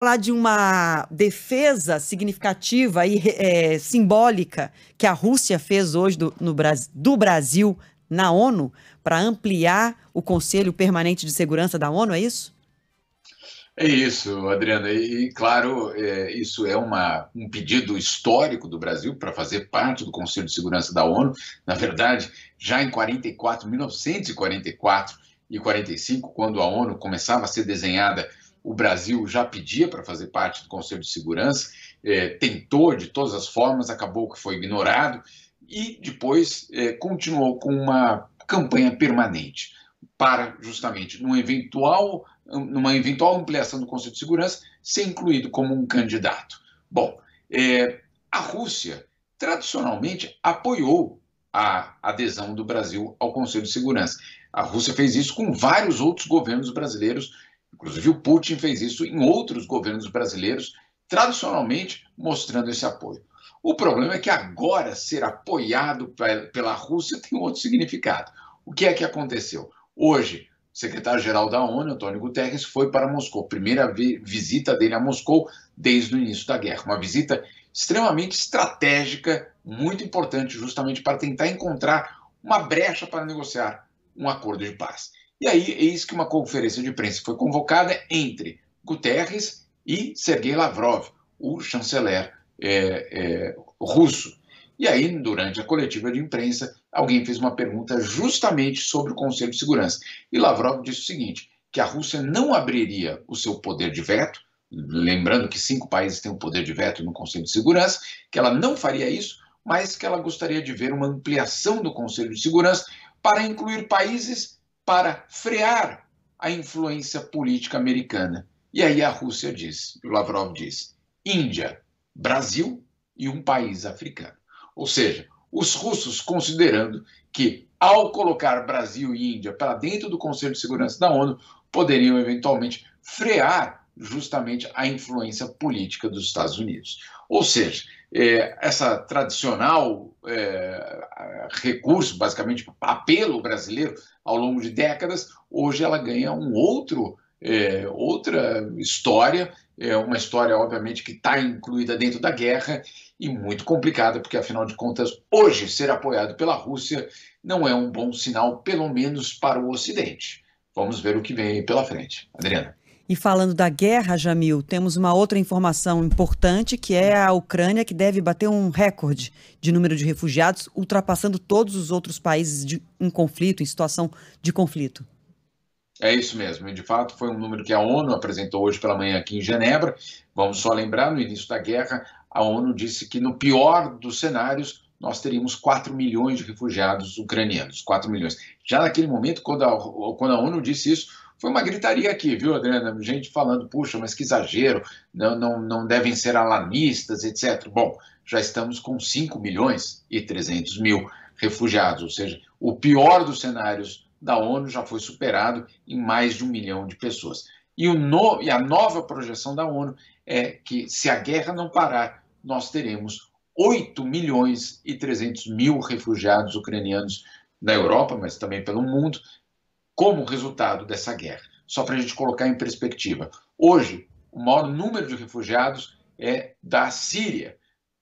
falar de uma defesa significativa e simbólica que a Rússia fez hoje do Brasil na ONU para ampliar o Conselho Permanente de Segurança da ONU, é isso? É isso, Adriana. Claro, isso é um pedido histórico do Brasil para fazer parte do Conselho de Segurança da ONU. Na verdade, já em 44, 1944 e 45, quando a ONU começava a ser desenhada, o Brasil já pedia para fazer parte do Conselho de Segurança, tentou de todas as formas, acabou que foi ignorado e depois continuou com uma campanha permanente para justamente numa eventual ampliação do Conselho de Segurança, ser incluído como um candidato. Bom, a Rússia tradicionalmente apoiou a adesão do Brasil ao Conselho de Segurança. A Rússia fez isso com vários outros governos brasileiros, inclusive o Putin fez isso em outros governos brasileiros, tradicionalmente mostrando esse apoio. O problema é que agora ser apoiado pela Rússia tem outro significado. O que é que aconteceu? Hoje, o secretário-geral da ONU, Antônio Guterres, foi para Moscou. Primeira visita dele a Moscou desde o início da guerra. Uma visita extremamente estratégica, muito importante, justamente para tentar encontrar uma brecha para negociar um acordo de paz. E aí, eis que uma conferência de imprensa foi convocada entre Guterres e Sergei Lavrov, o chanceler russo. E aí, durante a coletiva de imprensa, alguém fez uma pergunta justamente sobre o Conselho de Segurança. E Lavrov disse o seguinte, que a Rússia não abriria o seu poder de veto, lembrando que 5 países têm o poder de veto no Conselho de Segurança, que ela não faria isso, mas que ela gostaria de ver uma ampliação do Conselho de Segurança para incluir países para frear a influência política americana. E aí a Rússia diz, o Lavrov diz, Índia, Brasil e um país africano. Ou seja, os russos considerando que, ao colocar Brasil e Índia para dentro do Conselho de Segurança da ONU, poderiam eventualmente frear justamente a influência política dos Estados Unidos. Ou seja, essa tradicional recurso, basicamente apelo brasileiro ao longo de décadas, hoje ela ganha outra história, uma história, obviamente, que está incluída dentro da guerra e muito complicada, porque, afinal de contas, hoje ser apoiado pela Rússia não é um bom sinal, pelo menos para o Ocidente. Vamos ver o que vem aí pela frente. Adriana. E falando da guerra, Jamil, temos uma outra informação importante, que é a Ucrânia, que deve bater um recorde de número de refugiados, ultrapassando todos os outros países em conflito, em situação de conflito. É isso mesmo, e de fato foi um número que a ONU apresentou hoje pela manhã aqui em Genebra. Vamos só lembrar, no início da guerra, a ONU disse que no pior dos cenários nós teríamos 4 milhões de refugiados ucranianos, 4 milhões. Já naquele momento, quando a ONU disse isso, foi uma gritaria aqui, viu, Adriana? Gente falando, puxa, mas que exagero, não devem ser alarmistas, etc. Bom, já estamos com 5 milhões e 300 mil refugiados, ou seja, o pior dos cenários da ONU já foi superado em mais de 1 milhão de pessoas. E a nova projeção da ONU é que, se a guerra não parar, nós teremos 8 milhões e 300 mil refugiados ucranianos na Europa, mas também pelo mundo, como resultado dessa guerra. Só para a gente colocar em perspectiva. Hoje, o maior número de refugiados é da Síria,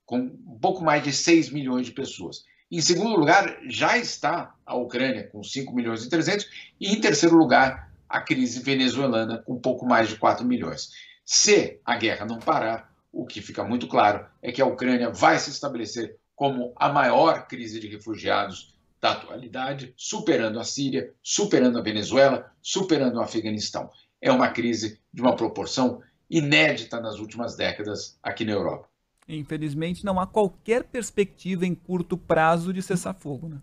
com um pouco mais de 6 milhões de pessoas. Em segundo lugar, já está a Ucrânia, com 5 milhões e 300, e em terceiro lugar, a crise venezuelana, com um pouco mais de 4 milhões. Se a guerra não parar, o que fica muito claro é que a Ucrânia vai se estabelecer como a maior crise de refugiados da atualidade, superando a Síria, superando a Venezuela, superando o Afeganistão. É uma crise de uma proporção inédita nas últimas décadas aqui na Europa. Infelizmente, não há qualquer perspectiva em curto prazo de cessar-fogo, né?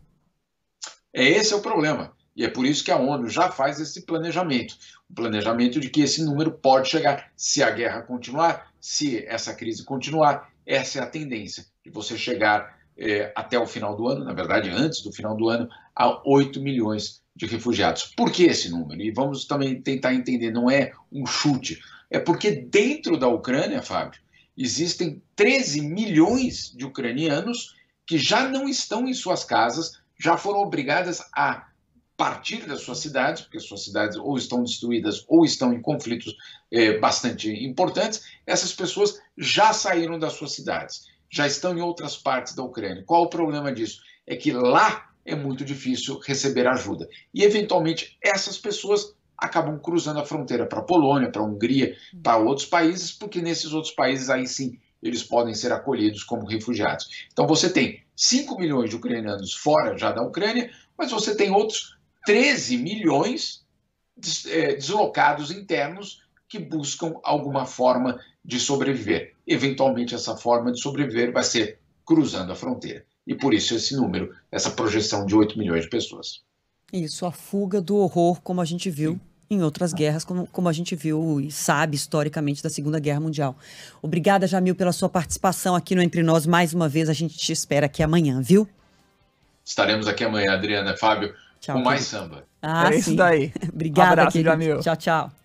Esse é o problema. E é por isso que a ONU já faz esse planejamento. O planejamento de que esse número pode chegar, se a guerra continuar, se essa crise continuar. Essa é a tendência, de você chegar até o final do ano, na verdade, antes do final do ano, a 8 milhões de refugiados. Por que esse número? E vamos também tentar entender, não é um chute. É porque dentro da Ucrânia, Fábio, existem 13 milhões de ucranianos que já não estão em suas casas, já foram obrigadas a partir das suas cidades, porque suas cidades ou estão destruídas ou estão em conflitos bastante importantes, essas pessoas já saíram das suas cidades, já estão em outras partes da Ucrânia. Qual o problema disso? É que lá é muito difícil receber ajuda. E, eventualmente, essas pessoas acabam cruzando a fronteira para a Polônia, para a Hungria, para outros países, porque nesses outros países, aí sim, eles podem ser acolhidos como refugiados. Então, você tem 5 milhões de ucranianos fora já da Ucrânia, mas você tem outros 13 milhões deslocados internos que buscam alguma forma de sobreviver. Eventualmente, essa forma de sobreviver vai ser cruzando a fronteira. E por isso esse número, essa projeção de 8 milhões de pessoas. Isso, a fuga do horror, como a gente viu em outras guerras, como a gente viu e sabe historicamente da Segunda Guerra Mundial. Obrigada, Jamil, pela sua participação aqui no Entre Nós. Mais uma vez, a gente te espera aqui amanhã, viu? Estaremos aqui amanhã, Adriana, Fábio, tchau, com mais samba. É isso daí. Obrigada, abraço, querido. Jamil. Tchau, tchau.